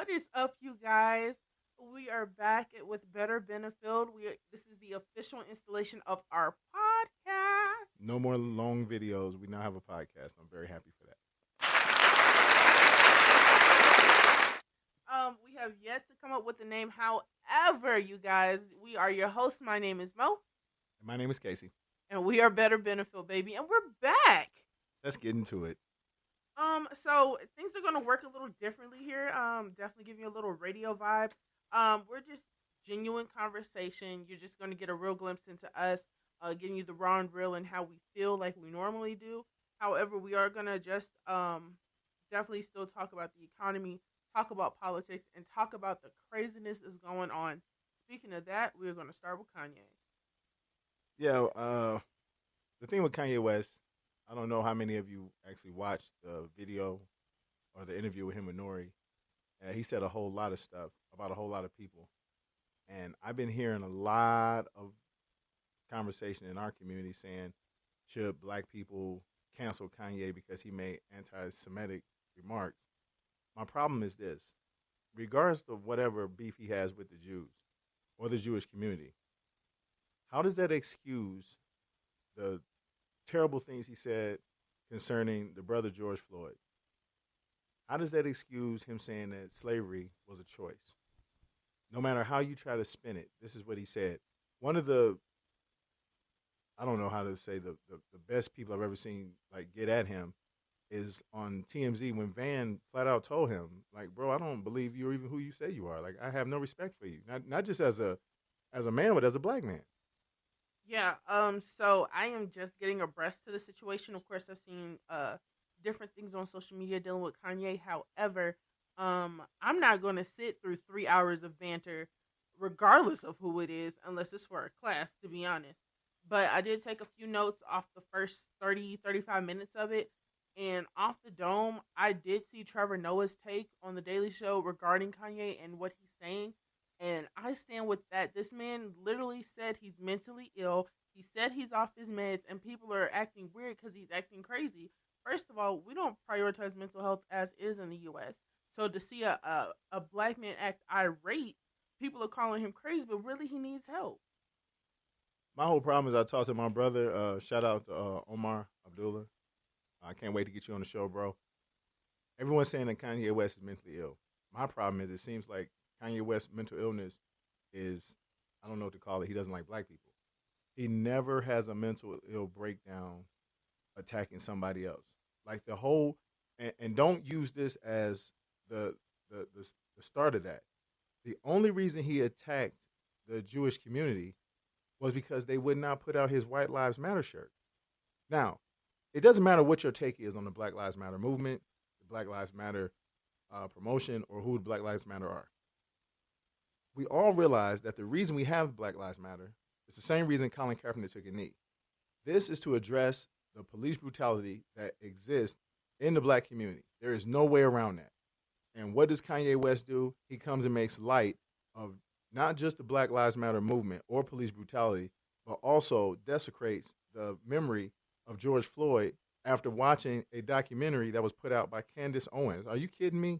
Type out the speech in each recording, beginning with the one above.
What is up, you guys? We are back with Better Benefield. This is the official installation of our podcast. No more long videos. We now have a podcast. I'm very happy for that. We have yet to come up with a name. However, you guys, we are your hosts. My name is Mo, And my name is Casey. and we are Better Benefield, baby, and we're back. Let's get into it. So things are gonna work a little differently here. Definitely give you a little radio vibe. We're just genuine conversation. You're just gonna get a real glimpse into us, giving you the raw and real and how we feel like we normally do. However, we are gonna just definitely still talk about the economy, talk about politics, and talk about the craziness that's going on. Speaking of that, we're gonna start with Kanye. Yeah, the thing with Kanye West, I don't know how many of you actually watched the video or the interview with him and Nori. He said a whole lot of stuff about a whole lot of people. And I've been hearing a lot of conversation in our community saying, should black people cancel Kanye because he made anti-Semitic remarks? My problem is this. Regardless of whatever beef he has with the Jews or the Jewish community, how does that excuse the terrible things he said concerning the brother George Floyd? How does that excuse him saying that slavery was a choice? No matter how you try to spin it, this is what he said. One of the, I don't know how to say, the best people I've ever seen like get at him is on TMZ when Van flat out told him, like, bro, I don't believe you're even who you say you are. Like, I have no respect for you. Not just as a man, but as a black man. Yeah, so I am just getting abreast to the situation. Of course, I've seen different things on social media dealing with Kanye. However, I'm not going to sit through 3 hours of banter, regardless of who it is, unless it's for a class, to be honest. But I did take a few notes off the first 35 minutes of it. And off the dome, I did see Trevor Noah's take on The Daily Show regarding Kanye and what he's saying. And I stand with that. This man literally said he's mentally ill. He said he's off his meds, and people are acting weird because he's acting crazy. First of all, we don't prioritize mental health as is in the U.S. So to see a black man act irate, people are calling him crazy, but really he needs help. My whole problem is I talked to my brother. Shout out to Omar Abdullah. I can't wait to get you on the show, bro. Everyone's saying that Kanye West is mentally ill. My problem is it seems like Kanye West's mental illness is, I don't know what to call it, he doesn't like black people. He never has a mental ill breakdown attacking somebody else. Like the whole, and don't use this as the start of that. The only reason he attacked the Jewish community was because they would not put out his White Lives Matter shirt. Now, it doesn't matter what your take is on the Black Lives Matter movement, the Black Lives Matter promotion, or who the Black Lives Matter are. We all realize that the reason we have Black Lives Matter is the same reason Colin Kaepernick took a knee. This is to address the police brutality that exists in the black community. There is no way around that. And what does Kanye West do? He comes and makes light of not just the Black Lives Matter movement or police brutality, but also desecrates the memory of George Floyd after watching a documentary that was put out by Candace Owens. Are you kidding me?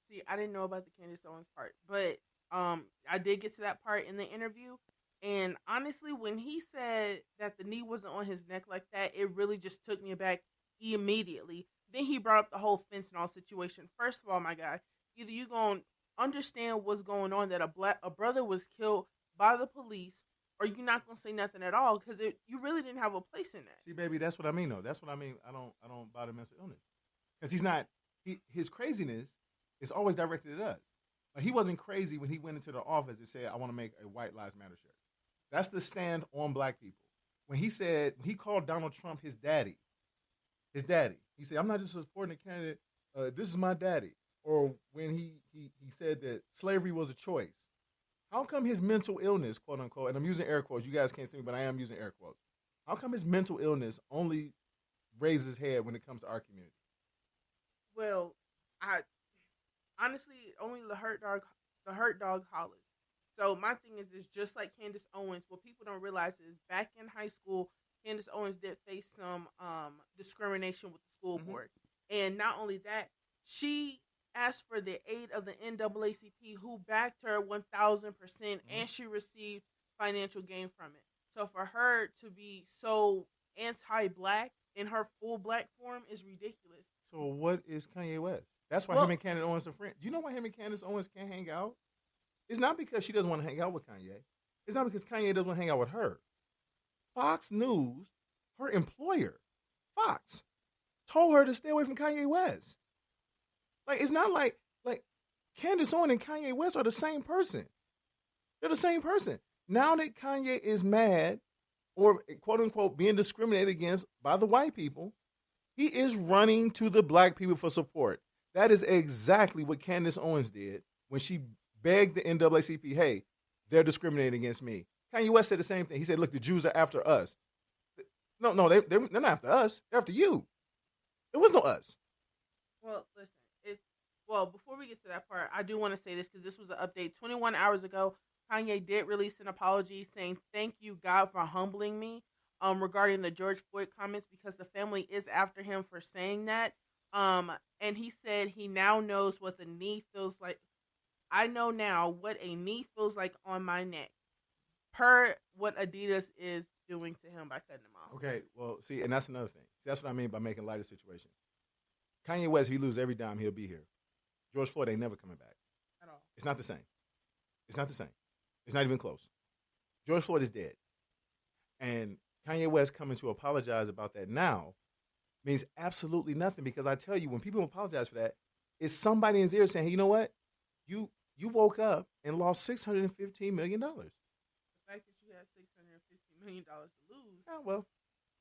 See, I didn't know about the Candace Owens part, but I did get to that part in the interview. And honestly, when he said that the knee wasn't on his neck like that, it really just took me aback immediately. Then he brought up the whole fence and all situation. First of all, my guy, either you gonna understand what's going on, that a brother was killed by the police, or you're not gonna say nothing at all because you really didn't have a place in that. See, baby, that's what I mean, though. That's what I mean. I don't buy the mental illness because he's not. His craziness is always directed at us. Like he wasn't crazy when he went into the office and said, "I want to make a White Lives Matter shirt." That's the stand on black people. When he called Donald Trump his daddy. He said, "I'm not just supporting a candidate. This is my daddy." Or when he said that slavery was a choice. How come his mental illness, quote unquote, and I'm using air quotes, you guys can't see me, but I am using air quotes. How come his mental illness only raises his head when it comes to our community? Well, I honestly only the hurt dog hollers. So my thing is this: just like Candace Owens, what people don't realize is back in high school, Candace Owens did face some discrimination with the school board, and not only that, she asked for the aid of the NAACP, who backed her 1,000%, and she received financial gain from it. So for her to be so anti-black in her full black form is ridiculous. So what is Kanye West? That's why Well- him and Candace Owens are friends. Do you know why him and Candace Owens can't hang out? It's not because she doesn't want to hang out with Kanye. It's not because Kanye doesn't want to hang out with her. Fox News, her employer, Fox, told her to stay away from Kanye West. Like, it's not like Candace Owens and Kanye West are the same person. They're the same person. Now that Kanye is mad or quote unquote being discriminated against by the white people, he is running to the black people for support. That is exactly what Candace Owens did when she begged the NAACP, hey, they're discriminating against me. Kanye West said the same thing. He said, look, the Jews are after us. No, they're not after us. They're after you. There was no us. Well, listen. Before we get to that part, I do want to say this because this was an update. 21 hours ago, Kanye did release an apology saying, "Thank you, God, for humbling me," regarding the George Floyd comments, because the family is after him for saying that. And he said he now knows what the knee feels like. I know now what a knee feels like on my neck, per what Adidas is doing to him by cutting him off. Okay, well, see, and that's another thing. See, that's what I mean by making light of the situation. Kanye West, if he loses every dime, he'll be here. George Floyd ain't never coming back. At all. It's not the same. It's not the same. It's not even close. George Floyd is dead. And Kanye West coming to apologize about that now means absolutely nothing, because I tell you, when people apologize for that, it's somebody in his ear saying, hey, you know what? You woke up and lost $615 million. The fact that you had $650 million to lose, Yeah, well.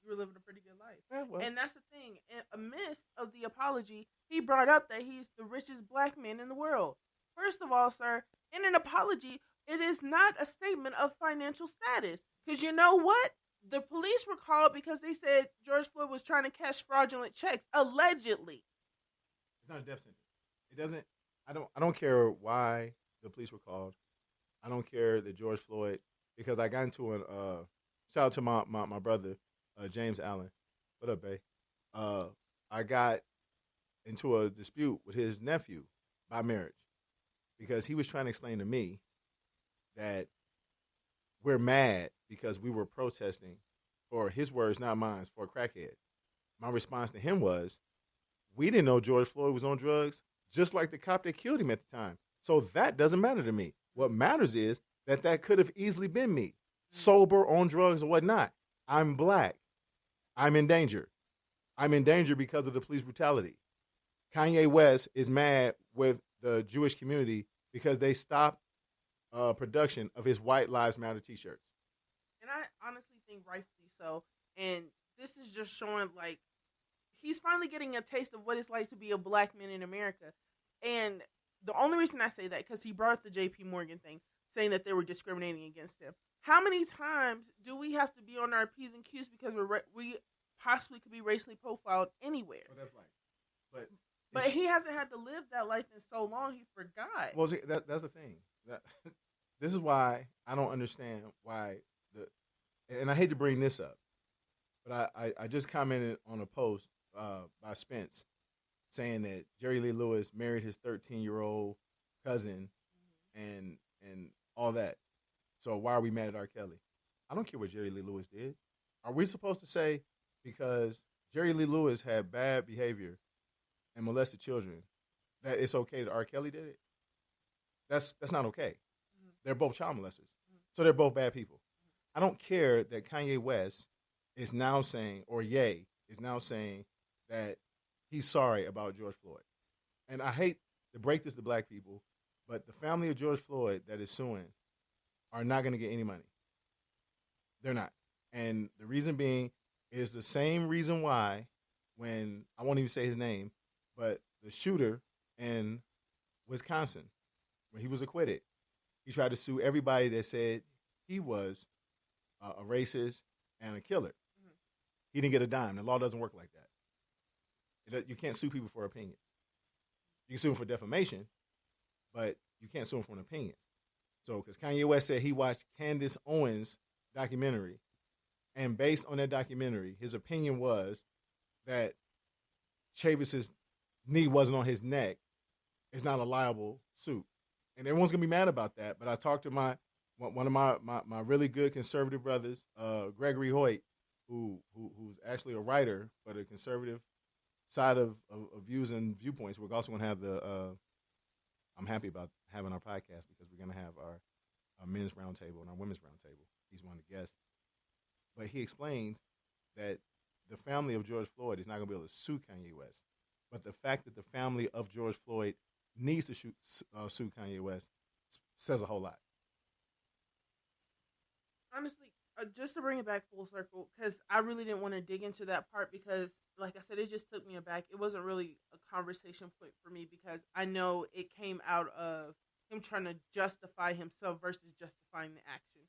you were living a pretty good life. Yeah, well. And that's the thing. In amidst of the apology, he brought up that he's the richest black man in the world. First of all, sir, in an apology, it is not a statement of financial status. Because you know what? The police were called because they said George Floyd was trying to cash fraudulent checks, allegedly. It's not a death sentence. It doesn't. I don't care why the police were called. I don't care that George Floyd, because I got into an shout out to my brother James Allen. What up, babe? I got into a dispute with his nephew by marriage because he was trying to explain to me that we're mad because we were protesting, for his words, not mine, for a crackhead. My response to him was, we didn't know George Floyd was on drugs, just like the cop that killed him at the time. So that doesn't matter to me. What matters is that could have easily been me, sober, on drugs, or whatnot. I'm black. I'm in danger. I'm in danger because of the police brutality. Kanye West is mad with the Jewish community because they stopped production of his White Lives Matter t-shirts. And I honestly think rightfully so. And this is just showing, like, he's finally getting a taste of what it's like to be a black man in America. And the only reason I say that, because he brought up the J.P. Morgan thing, saying that they were discriminating against him. How many times do we have to be on our P's and Q's because we possibly could be racially profiled anywhere? Well, that's right. But he hasn't had to live that life in so long, he forgot. Well, see, that's the thing. This is why I don't understand why and I hate to bring this up, but I just commented on a post by Spence saying that Jerry Lee Lewis married his 13-year-old cousin and all that. So why are we mad at R. Kelly? I don't care what Jerry Lee Lewis did. Are we supposed to say because Jerry Lee Lewis had bad behavior and molested children that it's okay that R. Kelly did it? That's not okay. Mm-hmm. They're both child molesters. Mm-hmm. So they're both bad people. I don't care that Kanye West is now saying, or Ye is now saying, that he's sorry about George Floyd. And I hate to break this to black people, but the family of George Floyd that is suing are not going to get any money. They're not. And the reason being is the same reason why when, I won't even say his name, but the shooter in Wisconsin, when he was acquitted, he tried to sue everybody that said he was a racist and a killer. Mm-hmm. He didn't get a dime. The law doesn't work like that. You can't sue people for opinions. You can sue them for defamation, but you can't sue them for an opinion. So, because Kanye West said he watched Candace Owens' documentary, and based on that documentary, his opinion was that Chavis's knee wasn't on his neck, it's not a liable suit, and everyone's gonna be mad about that. But I talked to one of my really good conservative brothers, Gregory Hoyt, who's actually a writer for the conservative side of views and viewpoints. We're also gonna have the. I'm happy about having our podcast because we're gonna have our men's roundtable and our women's roundtable. He's one of the guests, but he explained that the family of George Floyd is not going to be able to sue Kanye West. But the fact that the family of George Floyd needs to sue Kanye West says a whole lot. Honestly, just to bring it back full circle, because I really didn't want to dig into that part because, like I said, it just took me aback. It wasn't really a conversation point for me because I know it came out of him trying to justify himself versus justifying the action.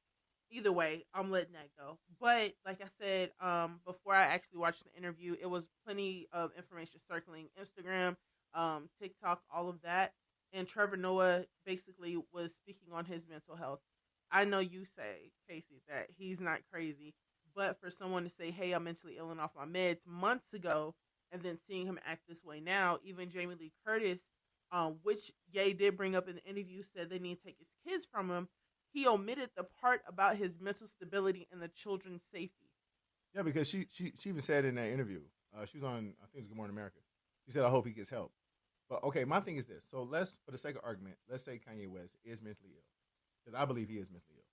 Either way, I'm letting that go. But like I said, before I actually watched the interview, it was plenty of information circling Instagram, TikTok, all of that. And Trevor Noah basically was speaking on his mental health. I know you say, Casey, that he's not crazy, but for someone to say, "Hey, I'm mentally ill and off my meds" months ago, and then seeing him act this way now, even Jamie Lee Curtis, which Ye did bring up in the interview, said they need to take his kids from him. He omitted the part about his mental stability and the children's safety. Yeah, because she even said in that interview, she was on, I think it was Good Morning America. She said, "I hope he gets help." But okay, my thing is this. So let's, for the sake of argument, let's say Kanye West is mentally ill, because I believe he is mentally ill.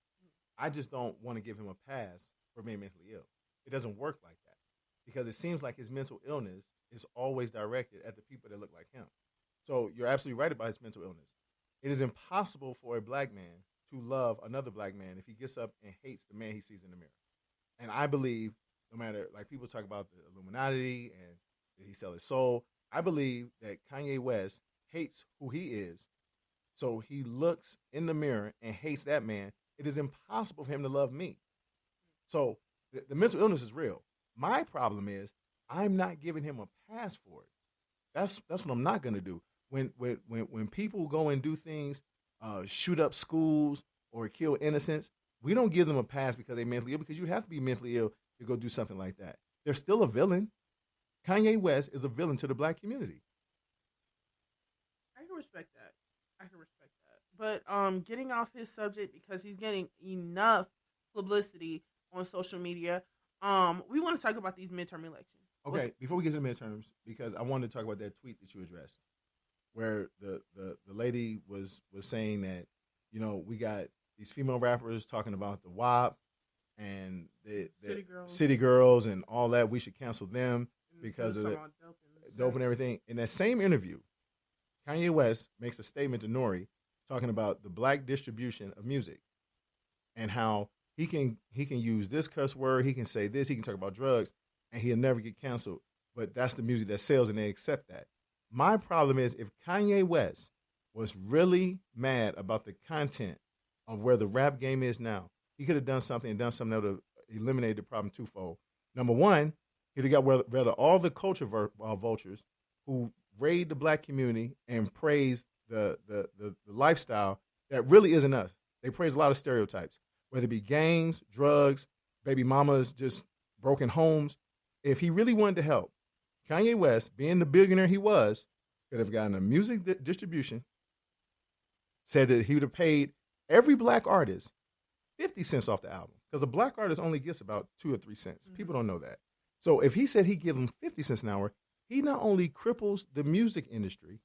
I just don't want to give him a pass for being mentally ill. It doesn't work like that because it seems like his mental illness is always directed at the people that look like him. So you're absolutely right about his mental illness. It is impossible for a black man to love another black man if he gets up and hates the man he sees in the mirror. And I believe, no matter, like people talk about the Illuminati and did he sell his soul, I believe that Kanye West hates who he is. So he looks in the mirror and hates that man. It is impossible for him to love me. So the mental illness is real. My problem is I'm not giving him a pass for it. That's what I'm not going to do. When people go and do things, shoot up schools or kill innocents, we don't give them a pass because they're mentally ill, because you have to be mentally ill to go do something like that. They're still a villain. Kanye West is a villain to the black community. I can respect that. I can respect that. But getting off his subject because he's getting enough publicity on social media. We want to talk about these midterm elections. Okay, before we get to the midterms, because I wanted to talk about that tweet that you addressed, where the lady was saying that, you know, we got these female rappers talking about the WAP and the city girls and all that. We should cancel them because of the dope and everything. In that same interview, Kanye West makes a statement to Nori talking about the black distribution of music and how he can use this cuss word, he can say this, he can talk about drugs, and he'll never get canceled. But that's the music that sells, and they accept that. My problem is, if Kanye West was really mad about the content of where the rap game is now, he could have done something that would have eliminated the problem twofold. Number one, he'd have got rid of all the culture vultures who raid the black community and praise the lifestyle that really isn't us. They praise a lot of stereotypes, whether it be gangs, drugs, baby mamas, just broken homes. If he really wanted to help, Kanye West, being the billionaire he was, could have gotten a music distribution, said that he would have paid every black artist 50 cents off the album, because a black artist only gets about 2 or 3 cents. Mm-hmm. People don't know that. So if he said he'd give them 50 cents an hour, he not only cripples the music industry,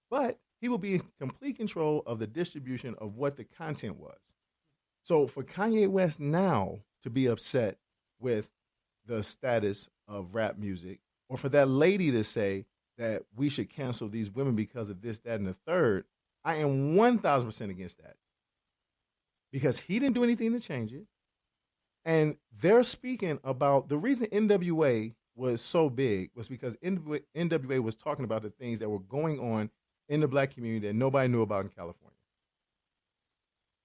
but he will be in complete control of the distribution of what the content was. So for Kanye West now to be upset with the status of rap music, or for that lady to say that we should cancel these women because of this, that, and the third, I am 1,000% against that. Because he didn't do anything to change it. And they're speaking about the reason NWA was so big was because NWA was talking about the things that were going on in the black community that nobody knew about in California.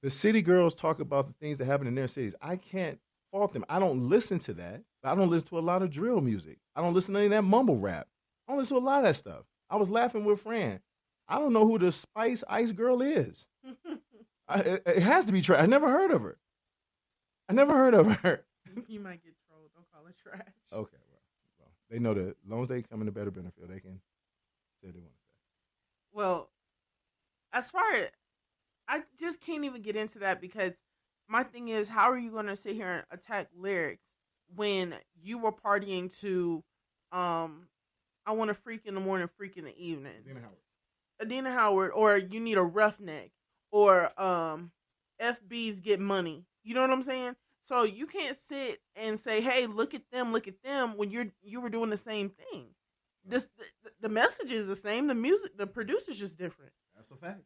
The city girls talk about the things that happen in their cities. I can't fault them. I don't listen to that. I don't listen to a lot of drill music. I don't listen to any of that mumble rap. I don't listen to a lot of that stuff. I was laughing with Fran. I don't know who the Spice Ice Girl is. It has to be trash. I never heard of her. You might get trolled. Don't call it trash. Okay, well, they know that as long as they come in a better benefit, they can say what they want to say. Well, as far as I just can't even get into that because my thing is, how are you going to sit here and attack lyrics when you were partying to, um, I want to freak in the morning, freak in the evening, Dana Howard. Adina Howard, or you need a roughneck, or FBs get money. You know what I'm saying? So you can't sit and say, "Hey, look at them," when you were doing the same thing. This the message is the same. The music, the producer's just different. That's a fact.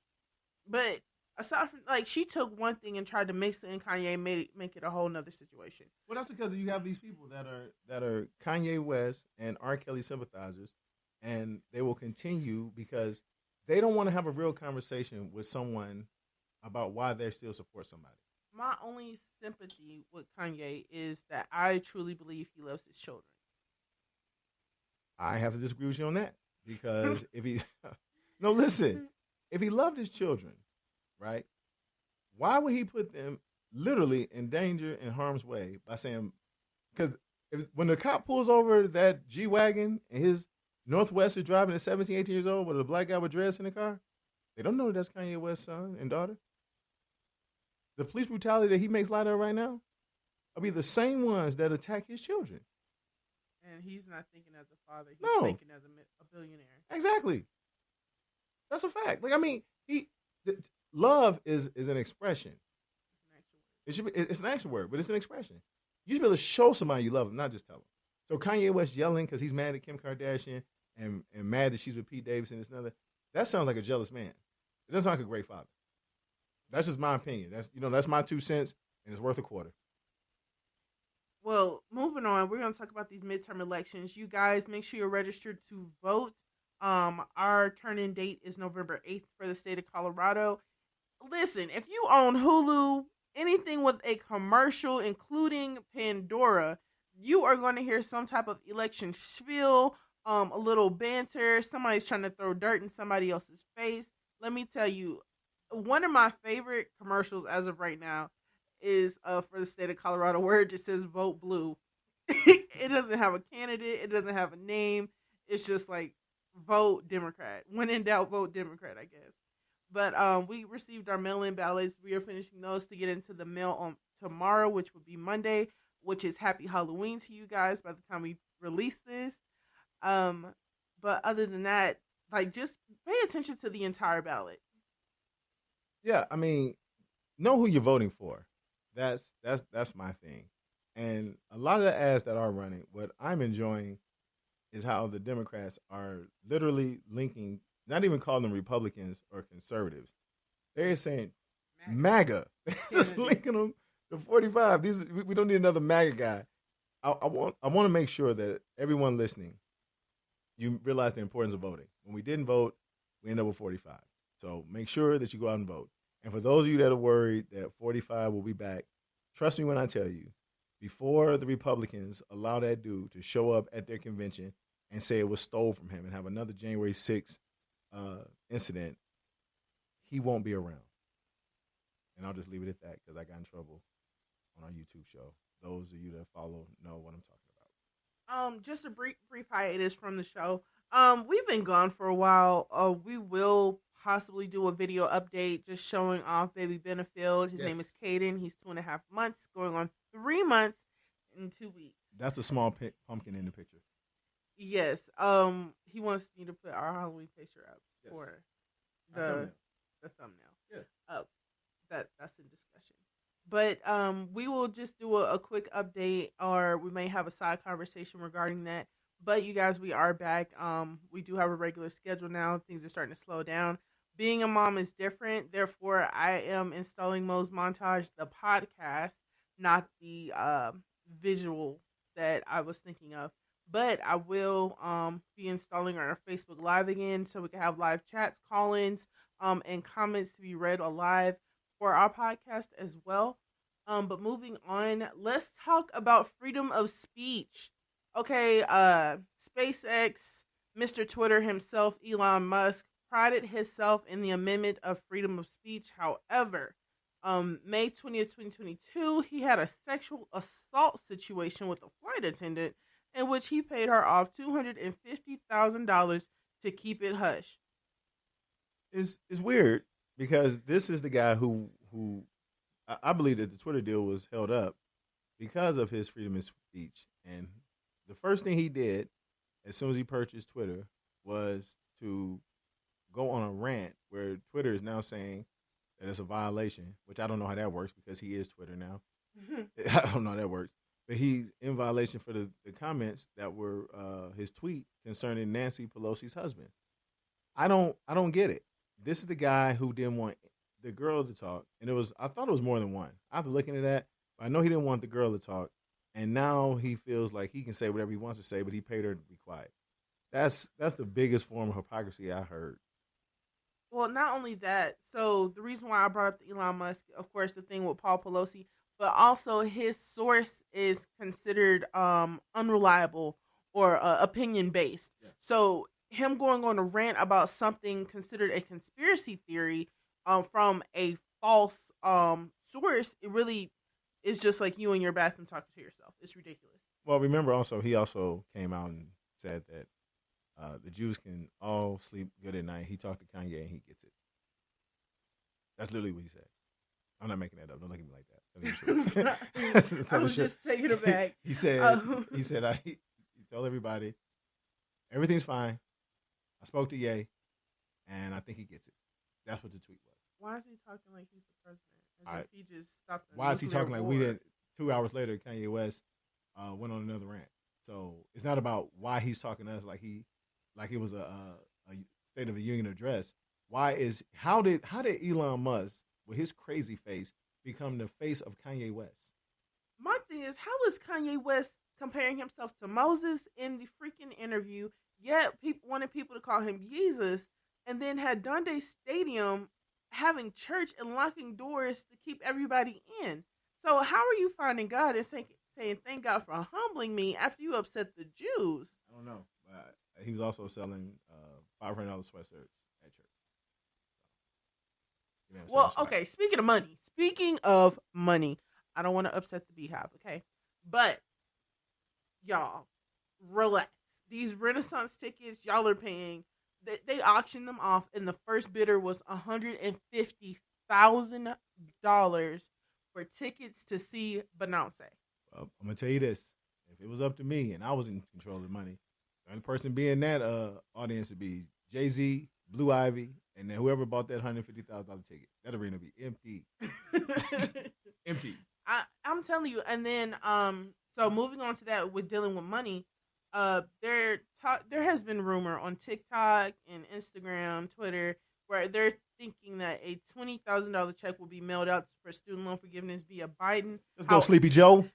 But aside from like, she took one thing and tried to mix it, and Kanye make it a whole nother situation. Well, that's because you have these people that are Kanye West and R. Kelly sympathizers, and they will continue because they don't want to have a real conversation with someone about why they still support somebody. My only sympathy with Kanye is that I truly believe he loves his children. I have to disagree with you on that because if he no listen, if he loved his children, right? Why would he put them literally in danger and harm's way by saying because when the cop pulls over that G wagon and his Northwest is driving at 17, 18 years old with a black guy with dreads in the car, they don't know that's Kanye West's son and daughter. The police brutality that he makes light of right now will be the same ones that attack his children. And he's not thinking as a father; he's No. thinking as a billionaire. Exactly. That's a fact. Like I mean, love is an expression. It's an actual word. It's an action word, but it's an expression. You should be able to show somebody you love them, not just tell them. So Kanye West yelling because he's mad at Kim Kardashian and mad that she's with Pete Davidson and another. That sounds like a jealous man. It doesn't sound like a great father. That's just my opinion. That's my 2 cents, and it's worth a quarter. Well, moving on, we're going to talk about these midterm elections. You guys, make sure you're registered to vote. Our turn-in date is November 8th for the state of Colorado. Listen, if you own Hulu, anything with a commercial, including Pandora, you are going to hear some type of election spiel, a little banter. Somebody's trying to throw dirt in somebody else's face. Let me tell you, one of my favorite commercials as of right now is for the state of Colorado, where it just says "Vote Blue." It doesn't have a candidate. It doesn't have a name. It's just like vote Democrat. When in doubt, vote Democrat, I guess. But we received our mail-in ballots. We are finishing those to get into the mail on tomorrow, which would be Monday, which is Happy Halloween to you guys by the time we release this. But other than that, like, just pay attention to the entire ballot. Yeah, I mean, know who you're voting for. That's my thing. And a lot of the ads that are running, what I'm enjoying is how the Democrats are literally linking, not even calling them Republicans or conservatives. They're saying MAGA. Just linking them to 45. We don't need another MAGA guy. I want to make sure that everyone listening, you realize the importance of voting. When we didn't vote, we ended up with 45. So make sure that you go out and vote. And for those of you that are worried that 45 will be back, trust me when I tell you, before the Republicans allow that dude to show up at their convention and say it was stole from him and have another January 6th incident, he won't be around. And I'll just leave it at that because I got in trouble on our YouTube show. Those of you that follow know what I'm talking about. Just a brief hiatus from the show. We've been gone for a while. We will possibly do a video update just showing off baby Benefield. His name is Caden. He's 2.5 months, going on 3 months in 2 weeks. That's the small pumpkin in the picture. Yes. He wants me to put our Halloween picture up for the thumbnail. Yes. That's in discussion. But we will just do a quick update, or we may have a side conversation regarding that. But you guys, we are back. We do have a regular schedule now. Things are starting to slow down. Being a mom is different. Therefore, I am installing Mo's Montage, the podcast, not the visual that I was thinking of. But I will be installing our Facebook Live again so we can have live chats, call-ins, and comments to be read alive for our podcast as well. But moving on, let's talk about freedom of speech. Okay, SpaceX, Mr. Twitter himself, Elon Musk, prided himself in the amendment of freedom of speech. However, May 20th, 2022, he had a sexual assault situation with a flight attendant in which he paid her off $250,000 to keep it hush. It's weird because this is the guy who I believe that the Twitter deal was held up because of his freedom of speech. And the first thing he did as soon as he purchased Twitter was to go on a rant where Twitter is now saying that it's a violation, which I don't know how that works because he is Twitter now. I don't know how that works. But he's in violation for the comments that were his tweet concerning Nancy Pelosi's husband. I don't get it. This is the guy who didn't want the girl to talk, and I thought it was more than one. After looking at that, I know he didn't want the girl to talk, and now he feels like he can say whatever he wants to say, but he paid her to be quiet. That's the biggest form of hypocrisy I heard. Well, not only that, so the reason why I brought up the Elon Musk, of course, the thing with Paul Pelosi, but also his source is considered unreliable or opinion based. Yeah. So him going on a rant about something considered a conspiracy theory from a false source, it really is just like you in your bathroom talking to yourself. It's ridiculous. Well, remember also, he also came out and said that the Jews can all sleep good at night. He talked to Kanye and he gets it. That's literally what he said. I'm not making that up. Don't look at me like that. I was just taking it back. he said, he told everybody, everything's fine. I spoke to Ye, and I think he gets it. That's what the tweet was. Why is he talking like he's the president? As if he just stopped the Why is he talking war? like we did? 2 hours later, Kanye West went on another rant. So it's not about why he's talking to us like it was a State of the Union address. How did Elon Musk with his crazy face become the face of Kanye West? My thing is, how is Kanye West comparing himself to Moses in the freaking interview? Yet people wanted people to call him Jesus, and then had Dundee Stadium having church and locking doors to keep everybody in. So how are you finding God and saying thank God for humbling me after you upset the Jews? I don't know. He was also selling $500 sweatshirts at church. Well, okay, speaking of money, I don't want to upset the Beehive, okay? But, y'all, relax. These Renaissance tickets, y'all are paying, they auctioned them off, and the first bidder was $150,000 for tickets to see Beyonce. Well, I'm going to tell you this. If it was up to me and I was in control of the money, the only person being that audience would be Jay-Z, Blue Ivy, and then whoever bought that $150,000 ticket. That arena would be empty. Empty. I'm telling you. And then, so moving on to that with dealing with money, there has been rumor on TikTok and Instagram, Twitter, where they're thinking that a $20,000 check will be mailed out for student loan forgiveness via Biden. Let's go, Sleepy Joe.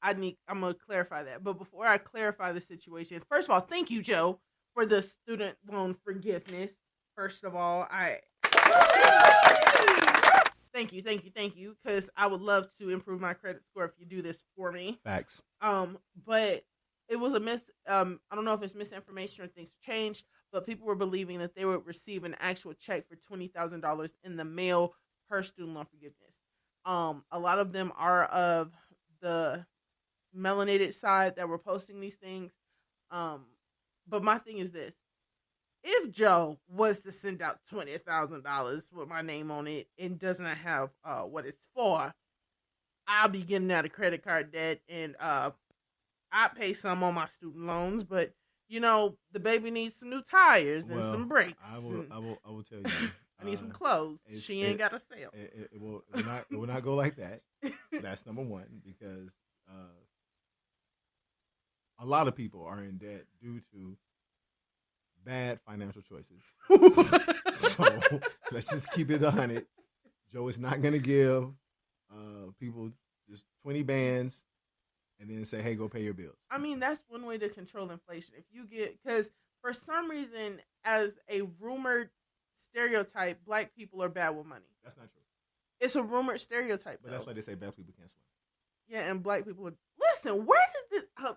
I'm gonna clarify that, but before I clarify the situation, first of all, thank you, Joe, for the student loan forgiveness. First of all, thank you, because I would love to improve my credit score if you do this for me. Facts. But it was I don't know if it's misinformation or things changed, but people were believing that they would receive an actual check for $20,000 in the mail per student loan forgiveness. A lot of them are of the melanated side that were posting these things. But my thing is this. If Joe was to send out $20,000 with my name on it and does not have what it's for, I'll be getting out of credit card debt, and I pay some on my student loans, but the baby needs some new tires and some brakes. I will tell you. I need some clothes. She ain't got a sale. It will not go like that. That's number one, because a lot of people are in debt due to bad financial choices. So let's just keep it 100. Joe is not going to give people just 20 bands and then say, hey, go pay your bills. I mean, that's one way to control inflation. If you because for some reason, as a rumored stereotype, black people are bad with money. That's not true. It's a rumored stereotype, but that's why they say black people can't swim. Yeah, and black people are... Listen, where did this... I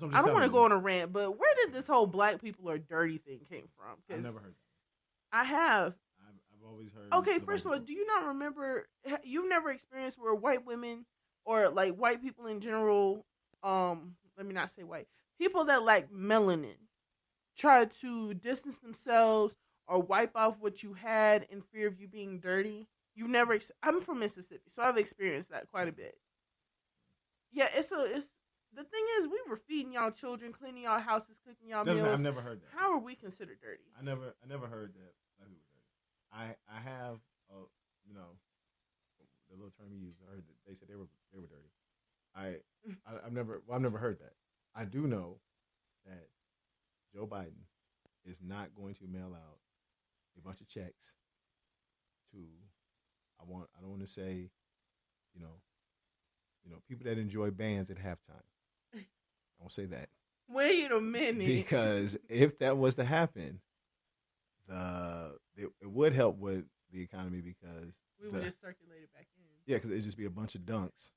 don't want to go on a rant, but where did this whole black people are dirty thing came from? I've never heard that. I have. I've always heard... Okay, first of all, do you not remember... You've never experienced where white women, or like white people in general, let me not say white, people that like melanin, try to distance themselves or wipe off what you had in fear of you being dirty. You've never. I'm from Mississippi, so I've experienced that quite a bit. Yeah, it's the thing is we were feeding y'all children, cleaning y'all houses, cooking y'all I've meals. never heard that. How are we considered dirty? I never heard that black people were dirty. I have, you know, the little term you used. I heard that they said they were dirty. I've never heard that. I do know that Joe Biden is not going to mail out a bunch of checks to I don't want to say, you know, people that enjoy bands at halftime. I won't say that. Wait a minute. Because if that was to happen, it would help with the economy because we would just circulate it back in. Yeah, because it'd just be a bunch of dunks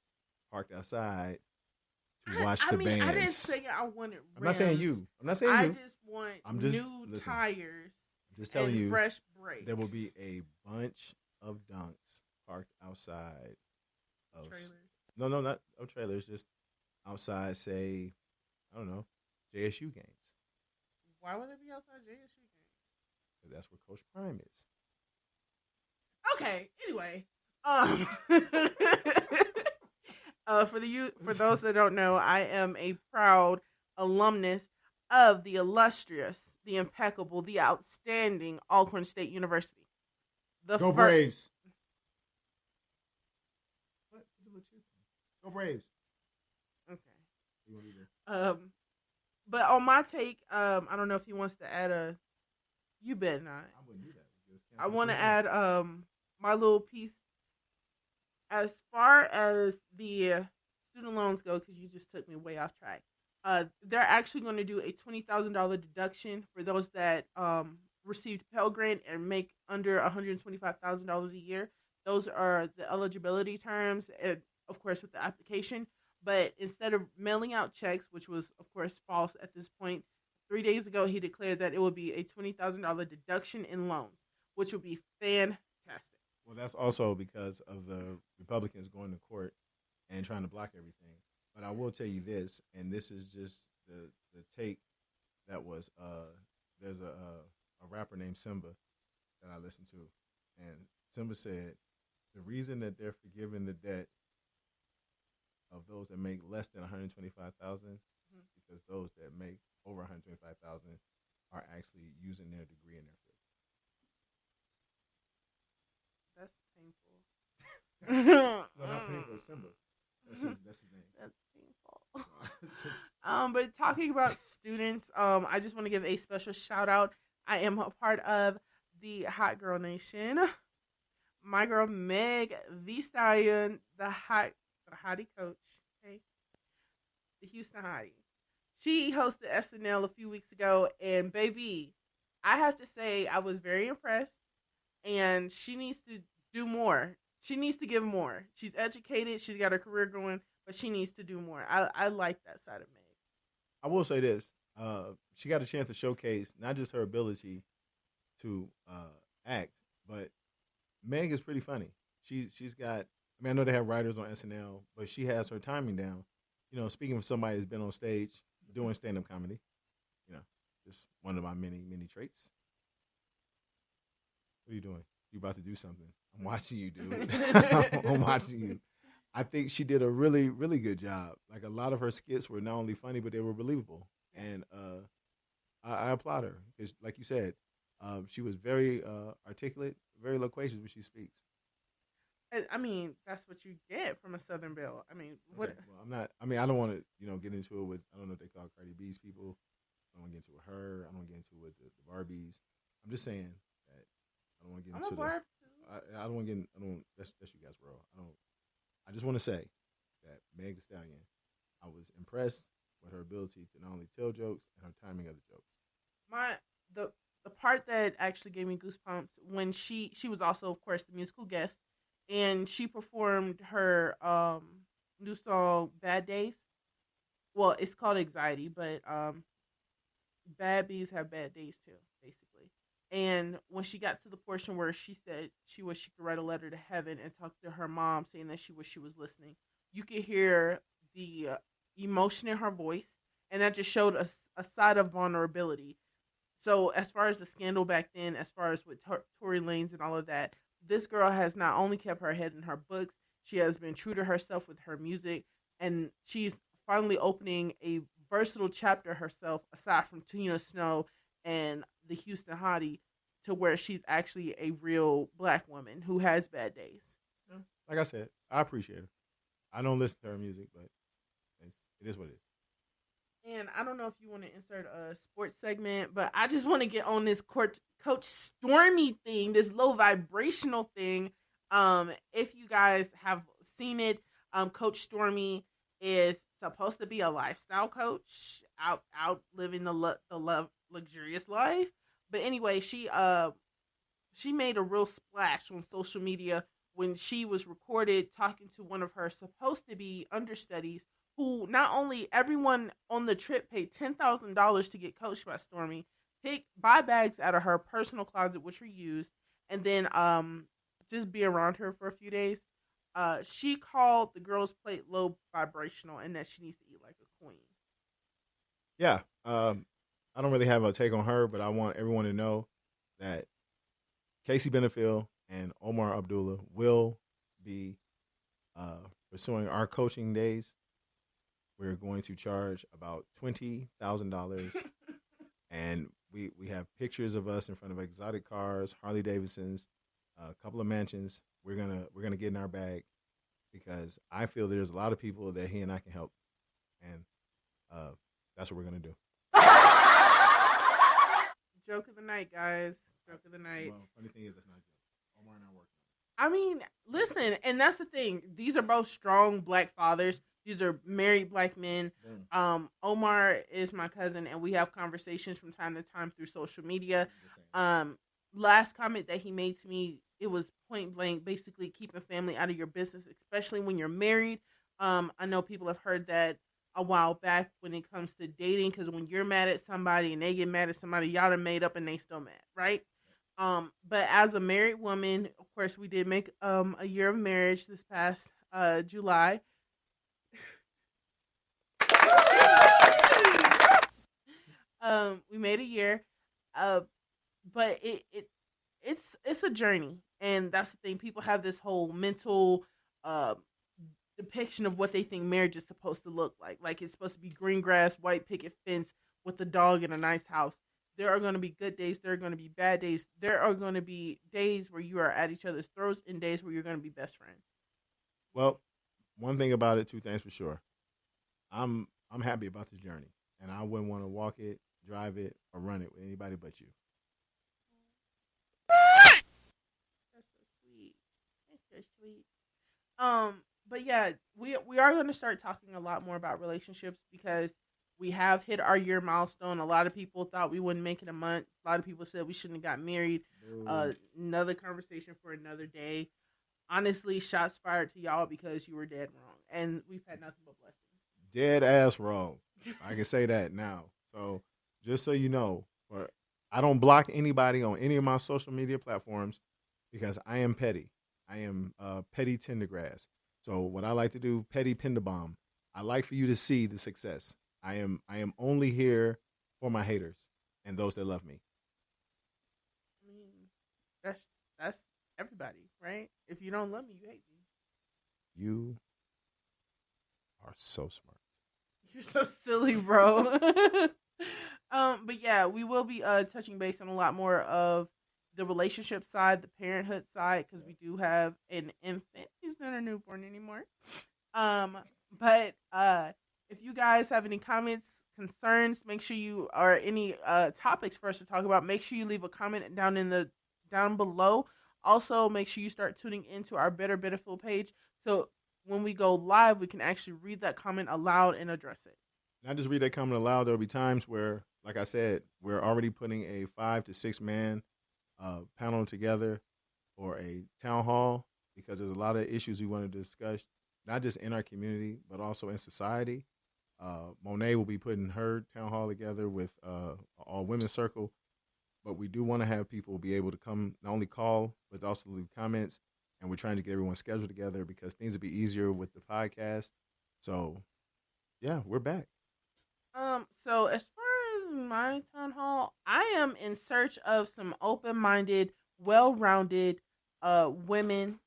parked outside to watch the bands. I didn't say I wanted rims. I'm not saying you. I just want new tires. I'm just telling you, fresh brakes. There will be a bunch of dunks parked outside of trailers. No, not of trailers. Just outside, say, I don't know, JSU games. Why would they be outside JSU games? Because that's where Coach Prime is. Okay. Anyway, for those that don't know, I am a proud alumnus of the illustrious, the impeccable, the outstanding Alcorn State University. Go Braves! What? Go Braves! Okay. But on my take, I don't know if he wants to add a. You bet not. I wouldn't do that. I want to add my little piece as far as the student loans go, because you just took me way off track. They're actually going to do a $20,000 deduction for those that received Pell Grant and make under $125,000 a year. Those are the eligibility terms, and of course with the application. But instead of mailing out checks, which was of course false at this point, 3 days ago he declared that it would be a $20,000 deduction in loans, which would be fantastic. Well, that's also because of the Republicans going to court and trying to block everything. But I will tell you this, and this is just the take that was there's a rapper named Simba that I listened to, and Simba said the reason that they're forgiving the debt of those that make less than 125,000 because those that make over 125,000 are actually using their degree in their field. That's painful. No, not painful. Simba. That's his name. That's painful. But talking about students, I just want to give a special shout out. I am a part of the Hot Girl Nation. My girl Meg the Stallion, the Hottie coach, okay, the Houston Hottie. She hosted SNL a few weeks ago, and baby, I have to say I was very impressed. And she needs to do more. She needs to give more. She's educated. She's got her career going, but she needs to do more. I like that side of Meg. I will say this. She got a chance to showcase not just her ability to act, but Meg is pretty funny. She's got, I mean, I know they have writers on SNL, but she has her timing down. You know, speaking of somebody who's been on stage doing stand-up comedy, you know, just one of my many, many traits. What are you doing? You about to do something. I'm watching you, dude. I'm watching you. I think she did a really, really good job. Like, a lot of her skits were not only funny, but they were believable. And I applaud her. Because, like you said, she was very articulate, very loquacious when she speaks. I mean, that's what you get from a Southern Belle. I mean, what? Okay, well, I'm not. I mean, I don't want to, get into it with. I don't know what they call Cardi B's people. I don't want to get into it with her. I don't want to get into it with the Barbies. I'm just saying that I don't want to get into I'm a Barb too. I don't want to get. I don't. That's you guys, bro. I just want to say that Meg Thee Stallion, I was impressed with her ability to not only tell jokes and her timing of the jokes. The part that actually gave me goosebumps when she was also, of course, the musical guest. And she performed her new song "Bad Days." Well, it's called "Anxiety," but bad bees have bad days too, basically. And when she got to the portion where she said she wished she could write a letter to heaven and talk to her mom, saying that she wished she was listening, you could hear the emotion in her voice, and that just showed a side of vulnerability. So as far as the scandal back then, as far as with Tory Lanez and all of that, this girl has not only kept her head in her books, she has been true to herself with her music, and she's finally opening a versatile chapter herself, aside from Tina Snow and the Houston Hottie, to where she's actually a real black woman who has bad days. Yeah. Like I said, I appreciate her. I don't listen to her music, but it is what it is. And I don't know if you want to insert a sports segment, but I just want to get on this Coach Stormy thing, this low vibrational thing. If you guys have seen it, Coach Stormy is supposed to be a lifestyle coach, out living the luxurious life. But anyway, she made a real splash on social media when she was recorded talking to one of her supposed to be understudies, who not only everyone on the trip paid $10,000 to get coached by Stormy, buy bags out of her personal closet, which were used, and then just be around her for a few days. She called the girl's plate low vibrational and that she needs to eat like a queen. Yeah, I don't really have a take on her, but I want everyone to know that Casey Benefield and Omar Abdullah will be pursuing our coaching days. We're going to charge about $20,000, and we have pictures of us in front of exotic cars, Harley Davidsons, a couple of mansions. We're gonna get in our bag because I feel there's a lot of people that he and I can help, and that's what we're gonna do. Joke of the night, guys. Joke of the night. Well, funny thing is, that's not a joke. Omar and I working. I mean, listen, and that's the thing. These are both strong black fathers. These are married black men. Omar is my cousin, and we have conversations from time to time through social media. Last comment that he made to me, it was point blank, basically keeping family out of your business, especially when you're married. I know people have heard that a while back when it comes to dating, because when you're mad at somebody and they get mad at somebody, y'all done made up and they still mad, right? But as a married woman, of course, we did make a year of marriage this past July. We made a year, but it's a journey, and that's the thing. People have this whole mental depiction of what they think marriage is supposed to look like. Like it's supposed to be green grass, white picket fence with a dog in a nice house. There are going to be good days. There are going to be bad days. There are going to be days where you are at each other's throats and days where you're going to be best friends. Well, one thing about it, two things for sure. I'm happy about this journey, and I wouldn't want to walk it, drive it, or run it with anybody but you. That's so sweet. That's so sweet. But yeah, we are going to start talking a lot more about relationships because we have hit our year milestone. A lot of people thought we wouldn't make it a month. A lot of people said we shouldn't have got married. Another conversation for another day. Honestly, shots fired to y'all because you were dead wrong, and we've had nothing but blessings. Dead ass wrong. I can say that now. So just so you know, I don't block anybody on any of my social media platforms because I am petty. I am petty tendergrass. So what I like to do, petty Pendabomb. I like for you to see the success. I am only here for my haters and those that love me. I mean, that's everybody, right? If you don't love me, you hate me. You are so smart. You're so silly, bro. But yeah, we will be touching base on a lot more of the relationship side, the parenthood side, because we do have an infant. He's not a newborn anymore. But if you guys have any comments, concerns, make sure you or any topics for us to talk about, make sure you leave a comment down below. Also, make sure you start tuning into our Better Benefield page so when we go live, we can actually read that comment aloud and address it. Not just read that comment aloud. There will be times where, like I said, we're already putting a 5 to 6 man panel together or a town hall because there's a lot of issues we want to discuss, not just in our community, but also in society. Monet will be putting her town hall together with all women's circle, but we do want to have people be able to come, not only call, but also leave comments. And we're trying to get everyone's schedule together because things will be easier with the podcast. So, yeah, we're back. So as far as in my town hall, I am in search of some open-minded, well-rounded women.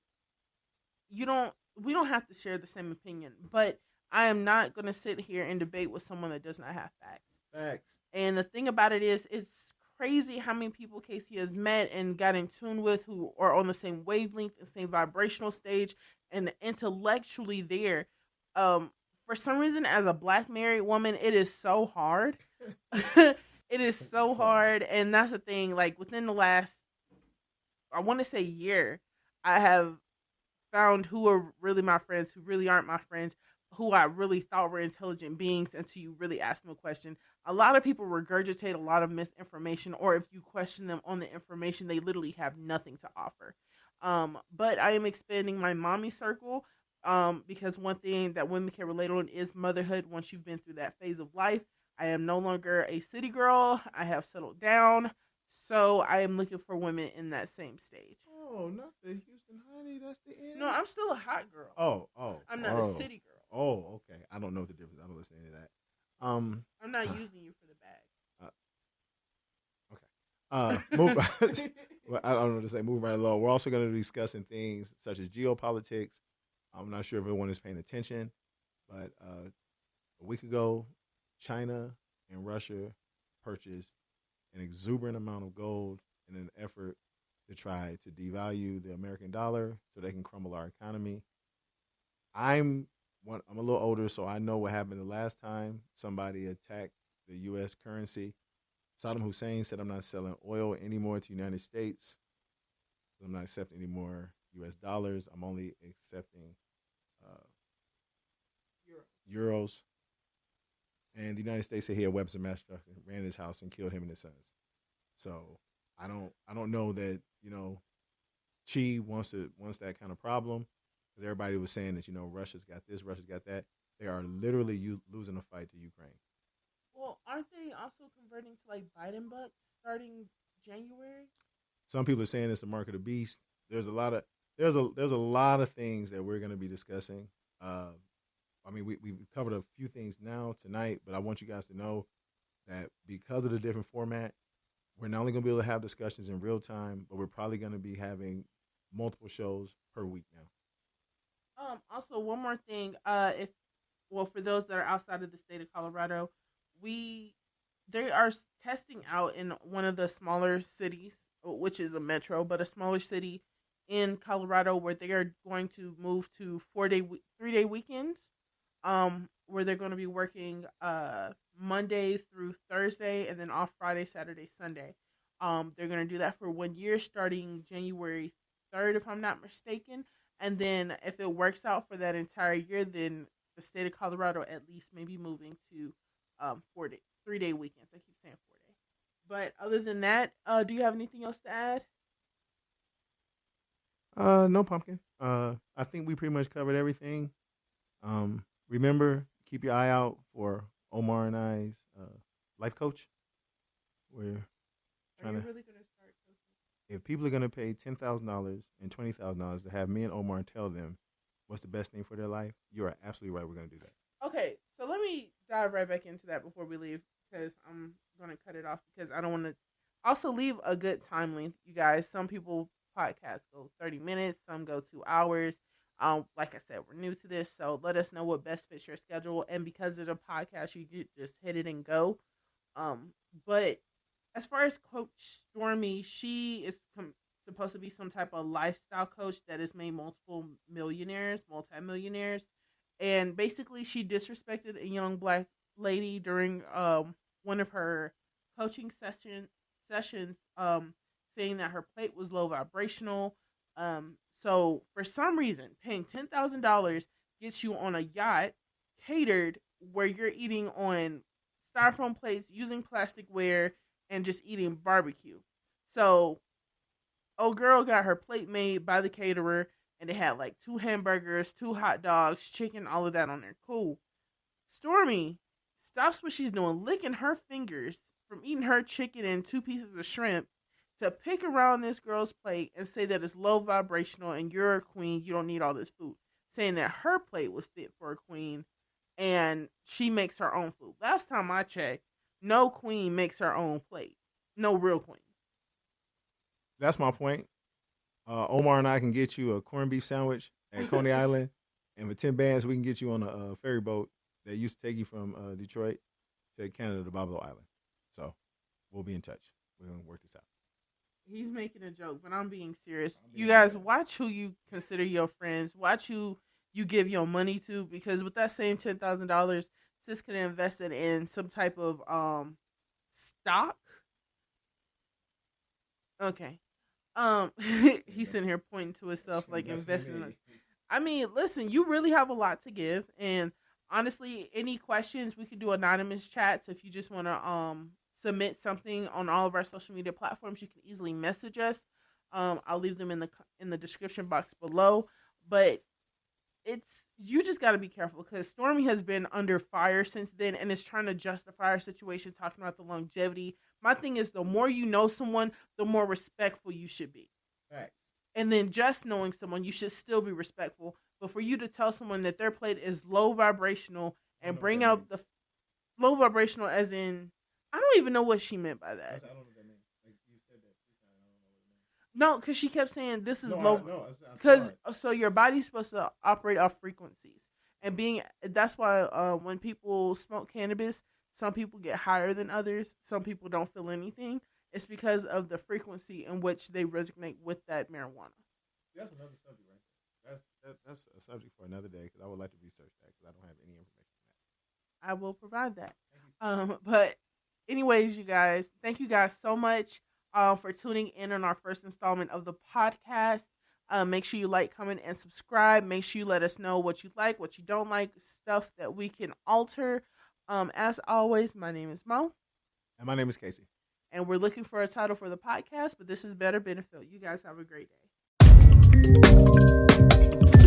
You don't We don't have to share the same opinion, but I am not going to sit here and debate with someone that does not have facts. Facts. And the thing about it is, it's crazy how many people Casey has met and got in tune with who are on the same wavelength and same vibrational stage and intellectually there. For some reason, as a black married woman, it is so hard. It is so hard, and that's the thing. Like within the last, I want to say year, I have found who are really my friends, who really aren't my friends, who I really thought were intelligent beings until you really ask them a question. A lot of people regurgitate a lot of misinformation, or if you question them on the information, they literally have nothing to offer. But I am expanding my mommy circle because one thing that women can relate on is motherhood once you've been through that phase of life. I am no longer a city girl. I have settled down. So I am looking for women in that same stage. Oh, not the Houston honey. That's the end. No, I'm still a hot girl. I'm not a city girl. Oh, okay. I don't know the difference. I don't listen to any of that. I'm not using you for the bag. Move. Well, I don't know what to say. Moving right along. We're also going to be discussing things such as geopolitics. I'm not sure if everyone is paying attention, but a week ago, China and Russia purchased an exuberant amount of gold in an effort to try to devalue the American dollar so they can crumble our economy. I'm a little older, so I know what happened the last time somebody attacked the U.S. currency. Saddam Hussein said, "I'm not selling oil anymore to the United States. I'm not accepting any more U.S. dollars. I'm only accepting euros." And the United States said he had weapons of mass destruction, ran his house, and killed him and his sons. So I don't know that Xi wants that kind of problem, because everybody was saying that Russia's got this, Russia's got that. They are literally losing a fight to Ukraine. Well, aren't they also converting to like Biden bucks starting January? Some people are saying it's the mark of the beast. There's a lot of things that we're going to be discussing. We've covered a few things now tonight, but I want you guys to know that because of the different format, we're not only going to be able to have discussions in real time, but we're probably going to be having multiple shows per week now. Also, one more thing. For those that are outside of the state of Colorado, they are testing out in one of the smaller cities, which is a metro, but a smaller city in Colorado, where they are going to move to 3-day weekends, where they're going to be working Monday through Thursday and then off Friday, Saturday, Sunday. They're going to do that for 1 year starting January 3rd, if I'm not mistaken. And then if it works out for that entire year, then the state of Colorado at least may be moving to 3-day weekends. I keep saying 4-day. But other than that, do you have anything else to add? No, Pumpkin. I think we pretty much covered everything. Remember, keep your eye out for Omar and I's life coach. We're trying to. Really gonna start coaching? If people are going to pay $10,000 and $20,000 to have me and Omar tell them what's the best thing for their life, you are absolutely right. We're going to do that. Okay, so let me dive right back into that before we leave, because I'm going to cut it off because I don't want to also leave a good time length, you guys. Some people podcasts go 30 minutes, some go 2 hours. Like I said, we're new to this, so let us know what best fits your schedule. And because it's a podcast, you could just hit it and go. But as far as Coach Stormy, she is supposed to be some type of lifestyle coach that has made multiple multimillionaires. And basically, she disrespected a young black lady during one of her coaching sessions, saying that her plate was low vibrational. So for some reason, paying $10,000 gets you on a yacht catered where you're eating on styrofoam plates, using plasticware, and just eating barbecue. So, old girl got her plate made by the caterer, and it had like 2 hamburgers, 2 hot dogs, chicken, all of that on there. Cool. Stormy stops what she's doing, licking her fingers from eating her chicken and 2 pieces of shrimp, to pick around this girl's plate and say that it's low vibrational and you're a queen, you don't need all this food. Saying that her plate was fit for a queen and she makes her own food. Last time I checked, no queen makes her own plate. No real queen. That's my point. Omar and I can get you a corned beef sandwich at Coney Island, and for 10 bands, we can get you on a ferry boat that used to take you from Detroit to Canada to Babylon Island. So we'll be in touch. We're gonna work this out. He's making a joke, but I'm being serious. You guys watch who you consider your friends. Watch who you give your money to, because with that same $10,000, sis could invest it in some type of stock. Okay. He's sitting here pointing to himself like investing in. I mean, listen, you really have a lot to give, and honestly, any questions we could do anonymous chats. If you just want to submit something on all of our social media platforms, you can easily message us. I'll leave them in the description box below. But you just got to be careful, because Stormy has been under fire since then and is trying to justify our situation, talking about the longevity. My thing is, the more you know someone, the more respectful you should be. Right. And then just knowing someone, you should still be respectful. But for you to tell someone that their plate is low vibrational and bring out the low vibrational, as in, I don't even know what she meant by that. I don't know what that means. Like you said that. I don't know what it means. No, because she kept saying this is No, low. I'm Because sorry. so your body's supposed to operate off frequencies, and that's why when people smoke cannabis, some people get higher than others. Some people don't feel anything. It's because of the frequency in which they resonate with that marijuana. That's another subject, right? That's a subject for another day, because I would like to research that, because I don't have any information on that. I will provide that. But anyways, you guys, thank you guys so much for tuning in on our first installment of the podcast. Make sure you like, comment, and subscribe. Make sure you let us know what you like, what you don't like, stuff that we can alter. As always, my name is Mo. And my name is Casey. And we're looking for a title for the podcast, but this is Better Benefit. You guys have a great day.